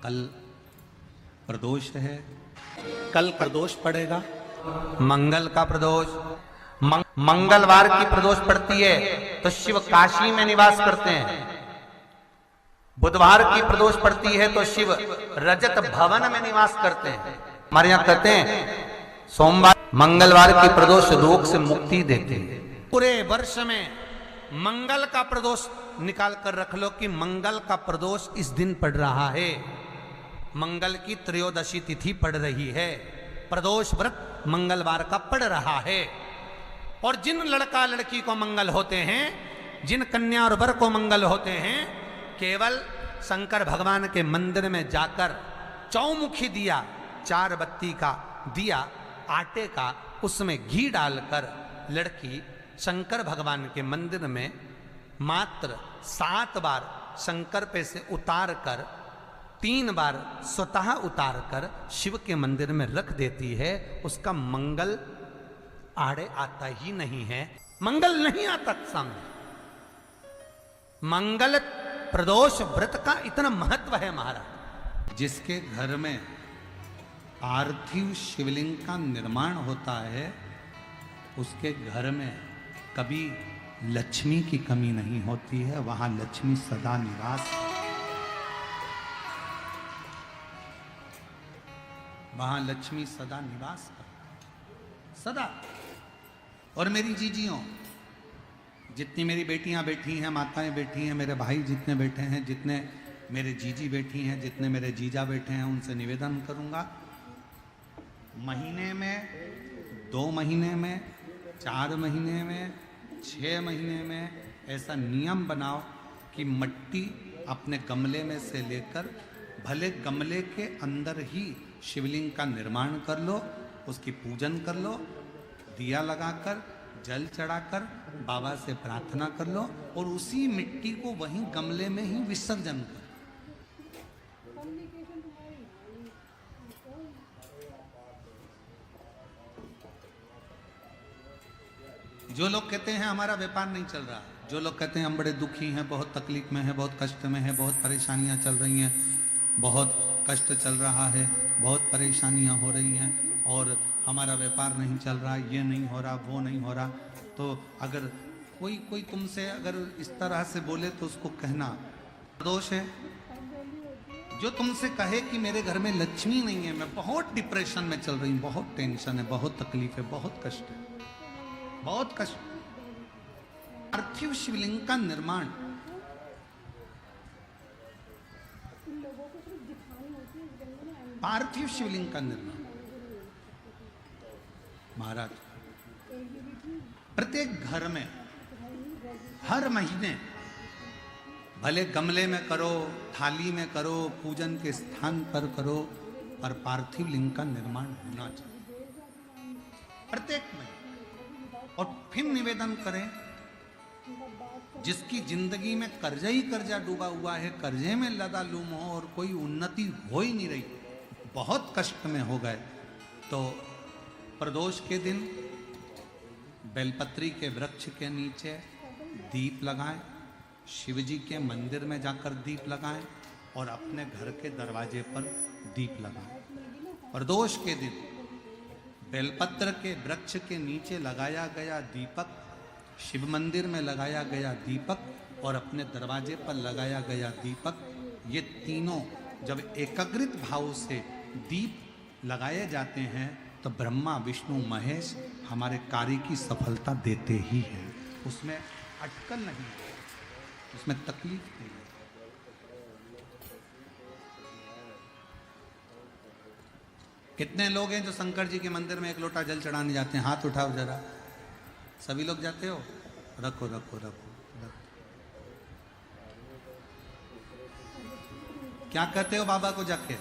कल प्रदोष है, कल प्रदोष पड़ेगा, मंगल का प्रदोष। मंगलवार की प्रदोष पड़ती है तो शिव काशी में निवास करते हैं। बुधवार की प्रदोष पड़ती है तो शिव रजत भवन में निवास करते हैं। हमारे यहां कहते हैं सोमवार मंगलवार की प्रदोष रोग से मुक्ति देते हैं। पूरे वर्ष में मंगल का प्रदोष निकाल कर रख लो कि मंगल का प्रदोष इस दिन पड़ रहा है, मंगल की त्रयोदशी तिथि पड़ रही है, प्रदोष व्रत मंगलवार का पड़ रहा है। और जिन लड़का लड़की को मंगल होते हैं, जिन कन्या और वर को मंगल होते हैं, केवल शंकर भगवान के मंदिर में जाकर चौमुखी दिया, 4 बत्ती का दिया आटे का, उसमें घी डालकर लड़की शंकर भगवान के मंदिर में मात्र 7 बार शंकर पे से उतार कर 3 बार स्वतः उतार कर शिव के मंदिर में रख देती है। उसका मंगल आड़े आता ही नहीं है, मंगल नहीं आता सामने। मंगल प्रदोष व्रत का इतना महत्व है महाराज। जिसके घर में पार्थिव शिवलिंग का निर्माण होता है, उसके घर में कभी लक्ष्मी की कमी नहीं होती है, वहां लक्ष्मी सदा निवास, वहां लक्ष्मी सदा निवास कर सदा। और मेरी जीजियों, जितनी मेरी बेटियां बैठी हैं, माताएं बैठी हैं, मेरे भाई जितने बैठे हैं, जितने मेरे जीजी बैठी हैं, जितने मेरे जीजा बैठे हैं, उनसे निवेदन करूंगा, महीने में 2 महीने में 4 महीने में 6 महीने में ऐसा नियम बनाओ कि मिट्टी अपने गमले में से लेकर भले गमले के अंदर ही शिवलिंग का निर्माण कर लो, उसकी पूजन कर लो, दिया लगाकर जल चढ़ाकर बाबा से प्रार्थना कर लो और उसी मिट्टी को वहीं गमले में ही विसर्जन कर। जो लोग कहते हैं हमारा व्यापार नहीं चल रहा, जो लोग कहते हैं हम बड़े दुखी हैं, बहुत तकलीफ में हैं, बहुत कष्ट में हैं, बहुत परेशानियां चल रही हैं, बहुत कष्ट चल रहा है, बहुत परेशानियां हो रही हैं और हमारा व्यापार नहीं चल रहा, ये नहीं हो रहा, वो नहीं हो रहा, तो अगर कोई तुमसे अगर इस तरह से बोले तो उसको कहना दोष है। जो तुमसे कहे कि मेरे घर में लक्ष्मी नहीं है, मैं बहुत डिप्रेशन में चल रही हूँ, बहुत टेंशन है, बहुत तकलीफ है, बहुत कष्ट है, बहुत कष्ट। पार्थिव शिवलिंग का निर्माण पार्थिव शिवलिंग का निर्माण महाराज प्रत्येक घर में हर महीने भले गमले में करो, थाली में करो, पूजन के स्थान पर करो, पर पार्थिव लिंग का निर्माण होना चाहिए प्रत्येक में। और फिर निवेदन करें, जिसकी जिंदगी में कर्जा ही कर्जा डूबा हुआ है, कर्जे में लदालूम हो और कोई उन्नति हो ही नहीं रही, बहुत कष्ट में हो गए, तो प्रदोष के दिन बेलपत्री के वृक्ष के नीचे दीप लगाएं, शिव जी के मंदिर में जाकर दीप लगाएं और अपने घर के दरवाजे पर दीप लगाएं। प्रदोष के दिन बेलपत्र के वृक्ष के नीचे लगाया गया दीपक, शिव मंदिर में लगाया गया दीपक और अपने दरवाजे पर लगाया गया दीपक, ये तीनों जब एकाग्रित भाव से दीप लगाए जाते हैं तो ब्रह्मा विष्णु महेश हमारे कार्य की सफलता देते ही हैं। उसमें अटकल नहीं है, उसमें तकलीफ नहीं है। कितने लोग हैं जो शंकर जी के मंदिर में 1 लोटा जल चढ़ाने जाते हैं? हाथ उठाओ जरा। सभी लोग जाते हो? रखो रखो रखो, रखो। क्या कहते हो बाबा को जाके?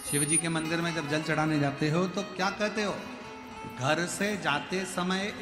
शिव जी के मंदिर में जब जल चढ़ाने जाते हो तो क्या कहते हो? घर से जाते समय